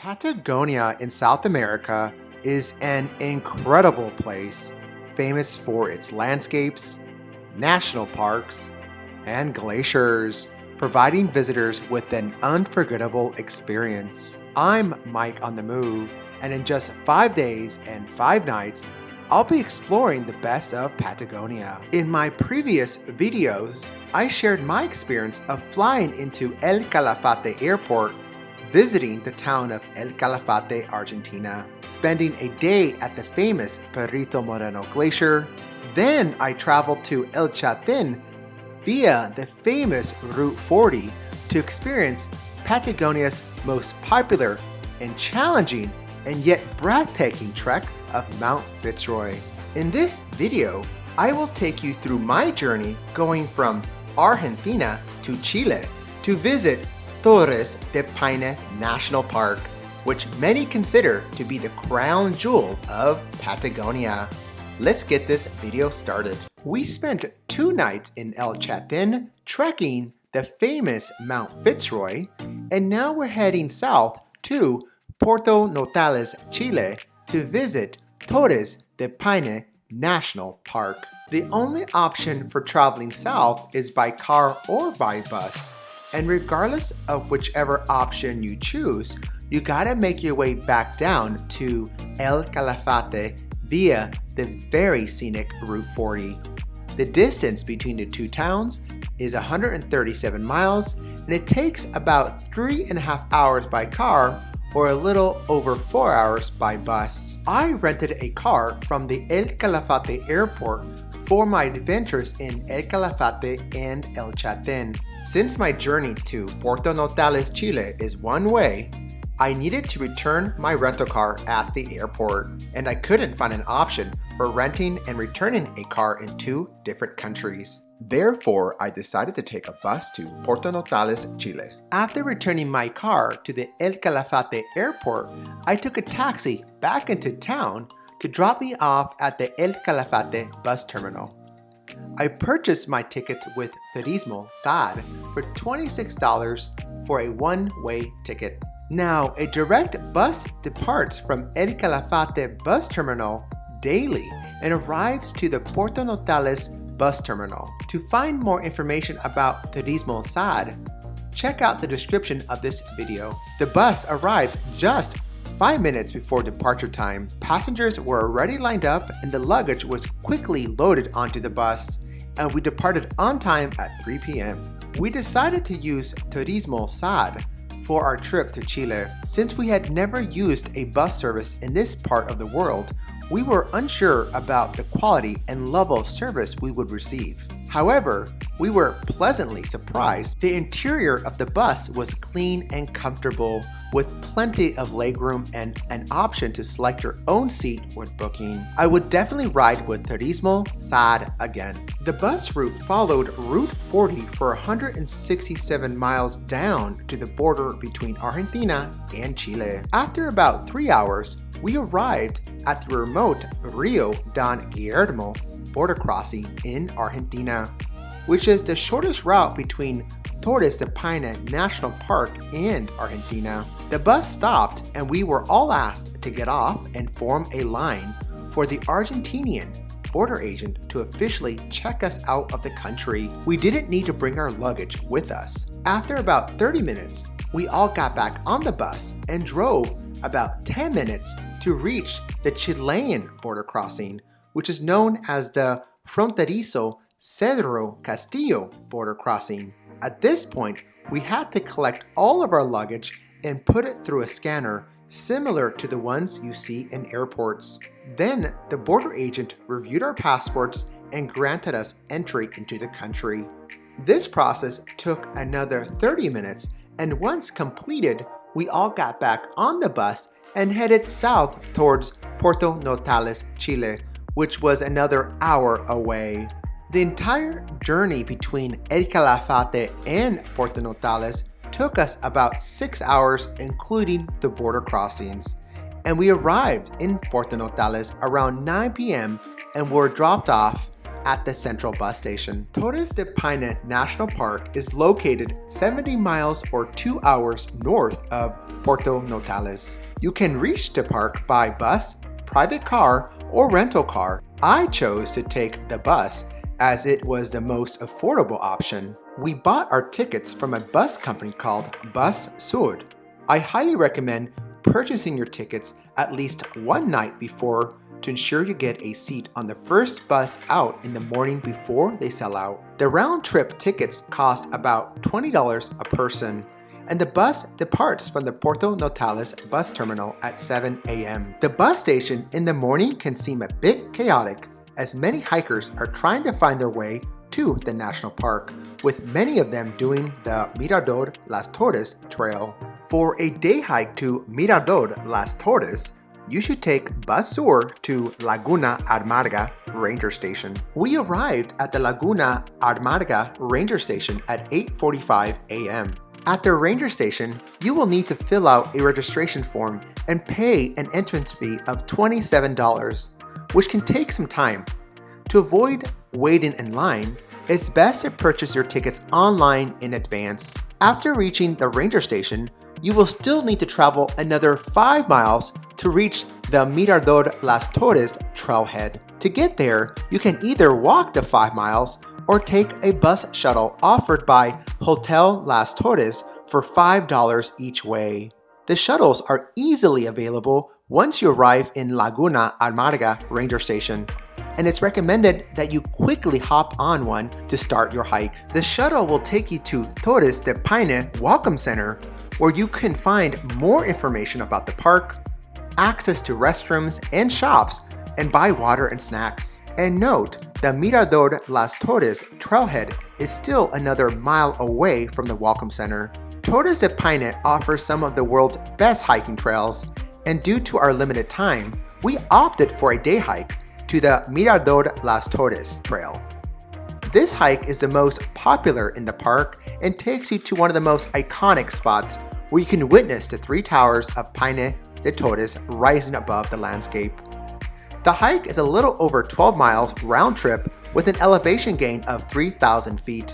Patagonia in South America is an incredible place, famous for its landscapes, national parks, and glaciers, providing visitors with an unforgettable experience. I'm Mike on the Move, and in just 5 days and 5 nights, I'll be exploring the best of Patagonia. In my previous videos, I shared my experience of flying into El Calafate Airport, visiting the town of El Calafate, Argentina, spending a day at the famous Perito Moreno Glacier. Then I traveled to El Chalten via the famous Route 40 to experience Patagonia's most popular and challenging and yet breathtaking trek of Mount Fitzroy. In this video, I will take you through my journey going from Argentina to Chile to visit Torres de Paine National Park, which many consider to be the crown jewel of Patagonia. Let's get this video started. We spent 2 nights in El Chalten trekking the famous Mount Fitzroy, and now we're heading south to Puerto Natales, Chile to visit Torres de Paine National Park. The only option for traveling south is by car or by bus. And regardless of whichever option you choose, you gotta make your way back down to El Calafate via the very scenic Route 40. The distance between the two towns is 137 miles, and it takes about 3.5 hours by car or a little over 4 hours by bus. I rented a car from the El Calafate airport for my adventures in El Calafate and El Chalten. Since my journey to Puerto Natales, Chile is one way, I needed to return my rental car at the airport, and I couldn't find an option for renting and returning a car in 2 different countries. Therefore, I decided to take a bus to Puerto Natales, Chile. After returning my car to the El Calafate airport, I took a taxi back into town to drop me off at the El Calafate bus terminal. I purchased my tickets with Turismo SAD for $26 for a one-way ticket. Now, a direct bus departs from El Calafate bus terminal daily and arrives to the Puerto Natales bus terminal. To find more information about Turismo SAD, check out the description of this video. The bus arrived just 5 minutes before departure time. Passengers were already lined up and the luggage was quickly loaded onto the bus, and we departed on time at 3 p.m. We decided to use Turismo SAD for our trip to Chile. Since we had never used a bus service in this part of the world, we were unsure about the quality and level of service we would receive. However, we were pleasantly surprised. The interior of the bus was clean and comfortable, with plenty of legroom and an option to select your own seat with booking. I would definitely ride with Turismo SAD again. The bus route followed Route 40 for 167 miles down to the border between Argentina and Chile. After about 3 hours, we arrived at the remote Rio Don Guillermo border crossing in Argentina, which is the shortest route between Torres de Paine National Park and Argentina. The bus stopped and we were all asked to get off and form a line for the Argentinian border agent to officially check us out of the country. We didn't need to bring our luggage with us. After about 30 minutes, we all got back on the bus and drove about 10 minutes to reach the Chilean border crossing, which is known as the Fronterizo Cedro Castillo border crossing. At this point, we had to collect all of our luggage and put it through a scanner similar to the ones you see in airports. Then the border agent reviewed our passports and granted us entry into the country. This process took another 30 minutes, and once completed, we all got back on the bus and headed south towards Puerto Natales, Chile, which was another hour away. The entire journey between El Calafate and Puerto Natales took us about 6 hours, including the border crossings. And we arrived in Puerto Natales around 9 p.m. and were dropped off at the central bus station. Torres de Paine National Park is located 70 miles or 2 hours north of Puerto Natales. You can reach the park by bus, private car, or rental car. I chose to take the bus as it was the most affordable option. We bought our tickets from a bus company called Bus Sud. I highly recommend purchasing your tickets at least one night before to ensure you get a seat on the first bus out in the morning before they sell out. The round-trip tickets cost about $20 a person, and the bus departs from the Puerto Natales bus terminal at 7 a.m. The bus station in the morning can seem a bit chaotic, as many hikers are trying to find their way to the national park, with many of them doing the Mirador Las Torres trail. For a day hike to Mirador Las Torres, you should take Bus Sur to Laguna Arara Ranger Station. We arrived at the Laguna Arara Ranger Station at 8:45 a.m. At the ranger station, you will need to fill out a registration form and pay an entrance fee of $27, which can take some time. To avoid waiting in line, it's best to purchase your tickets online in advance. After reaching the ranger station, you will still need to travel another 5 miles to reach the Mirador Las Torres trailhead. To get there, you can either walk the 5 miles or take a bus shuttle offered by Hotel Las Torres for $5 each way. The shuttles are easily available once you arrive in Laguna Arara Ranger Station, and it's recommended that you quickly hop on one to start your hike. The shuttle will take you to Torres de Paine Welcome Center, where you can find more information about the park, access to restrooms and shops, and buy water and snacks. And note, the Mirador Las Torres trailhead is still another mile away from the Welcome Center. Torres de Paine offers some of the world's best hiking trails, and due to our limited time, we opted for a day hike to the Mirador Las Torres trail. This hike is the most popular in the park and takes you to one of the most iconic spots where you can witness the 3 towers of Paine de Torres rising above the landscape. The hike is a little over 12 miles round trip with an elevation gain of 3,000 feet.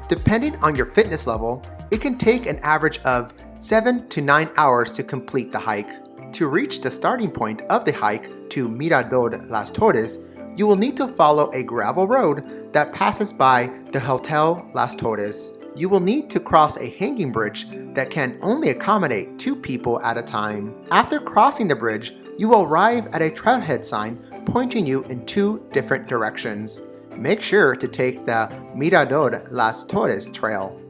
Depending on your fitness level, it can take an average of 7 to 9 hours to complete the hike. To reach the starting point of the hike to Mirador Las Torres, you will need to follow a gravel road that passes by the Hotel Las Torres. You will need to cross a hanging bridge that can only accommodate 2 people at a time. After crossing the bridge, you will arrive at a trailhead sign pointing you in 2 different directions. Make sure to take the Mirador Las Torres trail.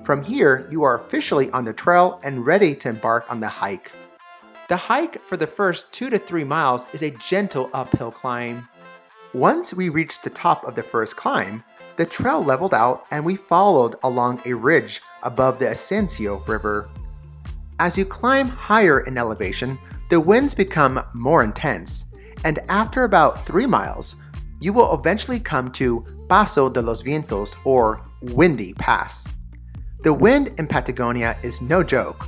From here, you are officially on the trail and ready to embark on the hike. The hike for the first 2 to 3 miles is a gentle uphill climb. Once we reached the top of the first climb, the trail leveled out and we followed along a ridge above the Ascencio River. As you climb higher in elevation, the winds become more intense, and after about 3 miles, you will eventually come to Paso de los Vientos, or Windy Pass. The wind in Patagonia is no joke.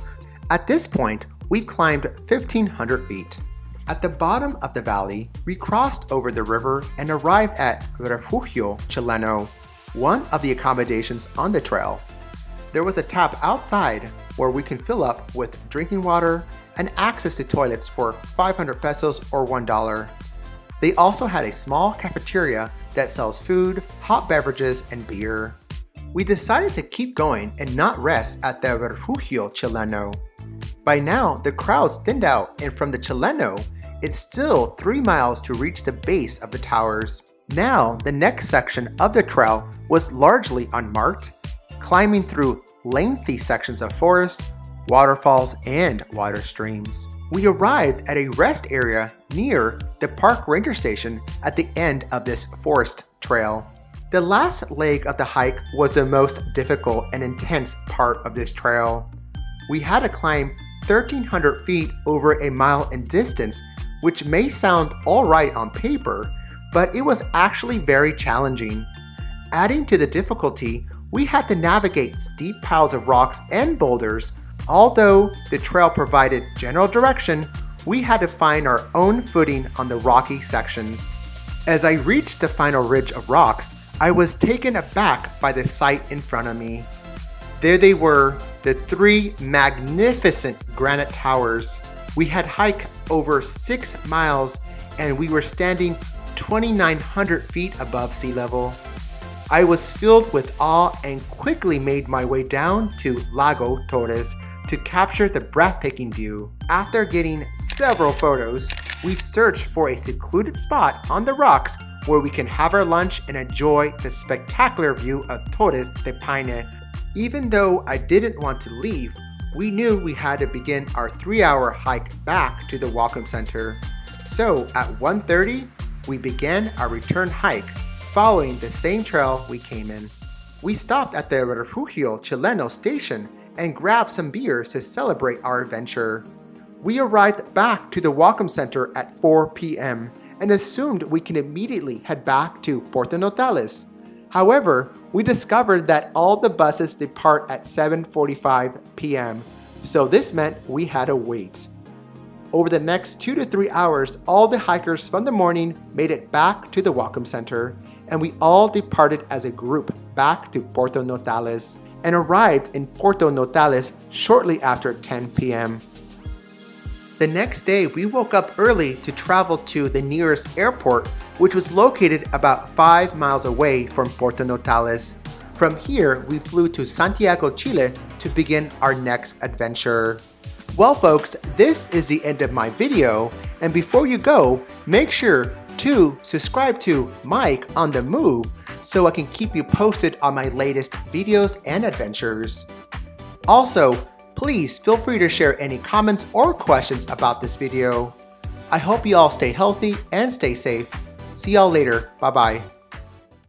At this point, we've climbed 1,500 feet. At the bottom of the valley, we crossed over the river and arrived at Refugio Chileno, one of the accommodations on the trail. There was a tap outside where we can fill up with drinking water and access to toilets for 500 pesos or $1. They also had a small cafeteria that sells food, hot beverages, and beer. We decided to keep going and not rest at the Refugio Chileno. By now, the crowds thinned out, and from the Chileno, it's still 3 miles to reach the base of the towers. Now, the next section of the trail was largely unmarked, climbing through lengthy sections of forest, waterfalls, and water streams. We arrived at a rest area near the park ranger station at the end of this forest trail. The last leg of the hike was the most difficult and intense part of this trail. We had to climb 1,300 feet over a mile in distance, which may sound alright on paper, but it was actually very challenging. Adding to the difficulty, we had to navigate steep piles of rocks and boulders. Although the trail provided general direction, we had to find our own footing on the rocky sections. As I reached the final ridge of rocks, I was taken aback by the sight in front of me. There they were, the three magnificent granite towers. We had hiked over 6 miles and we were standing 2,900 feet above sea level. I was filled with awe and quickly made my way down to Lago Torres to capture the breathtaking view. After getting several photos, we searched for a secluded spot on the rocks where we can have our lunch and enjoy the spectacular view of Torres de Paine. Even though I didn't want to leave, we knew we had to begin our 3-hour hike back to the Welcome Center. So at 1:30, we began our return hike, following the same trail we came in. We stopped at the Refugio Chileno station and grabbed some beers to celebrate our adventure. We arrived back to the Welcome Center at 4 p.m. and assumed we can immediately head back to Puerto Natales. However, we discovered that all the buses depart at 7:45 p.m., so this meant we had to wait. Over the next 2 to 3 hours, all the hikers from the morning made it back to the Welcome Center, and we all departed as a group back to Puerto Natales and arrived in Puerto Natales shortly after 10 p.m. The next day, we woke up early to travel to the nearest airport, which was located about 5 miles away from Puerto Natales. From here, we flew to Santiago, Chile to begin our next adventure. Well folks, this is the end of my video, and before you go, make sure to subscribe to Mike on the Move so I can keep you posted on my latest videos and adventures. Also, please feel free to share any comments or questions about this video. I hope you all stay healthy and stay safe. See y'all later. Bye bye.